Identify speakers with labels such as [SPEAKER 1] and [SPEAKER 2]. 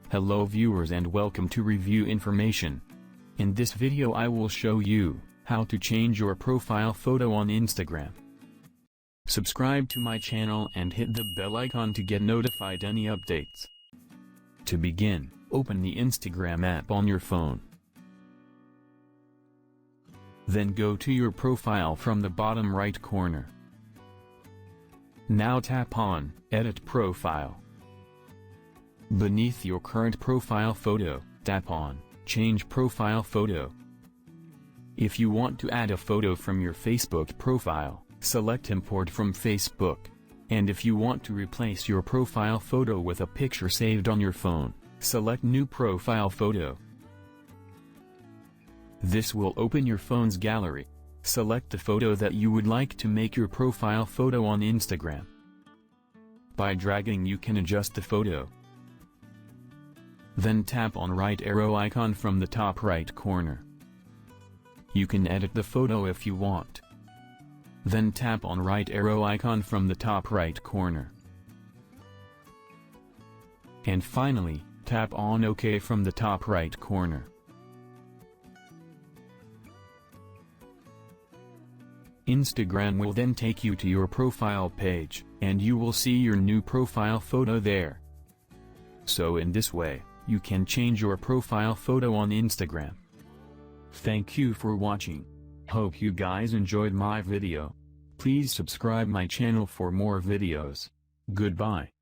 [SPEAKER 1] Hello viewers and welcome to Review Information. In this video I will show you how to change your profile photo on Instagram. Subscribe to my channel and hit the bell icon to get notified any updates. To begin, open the Instagram app on your phone. Then go to your profile from the bottom right corner. Now tap on Edit Profile. Beneath your current profile photo, tap on Change Profile Photo. If you want to add a photo from your Facebook profile, select Import from Facebook. And if you want to replace your profile photo with a picture saved on your phone, select New Profile Photo. This will open your phone's gallery. Select the photo that you would like to make your profile photo on Instagram. By dragging you can adjust the photo. Then tap on right arrow icon from the top right corner. You can edit the photo if you want. Then tap on right arrow icon from the top right corner. And finally, tap on OK from the top right corner. Instagram will then take you to your profile page, and you will see your new profile photo there. So in this way, you can change your profile photo on Instagram. Thank you for watching. Hope you guys enjoyed my video. Please subscribe my channel for more videos. Goodbye.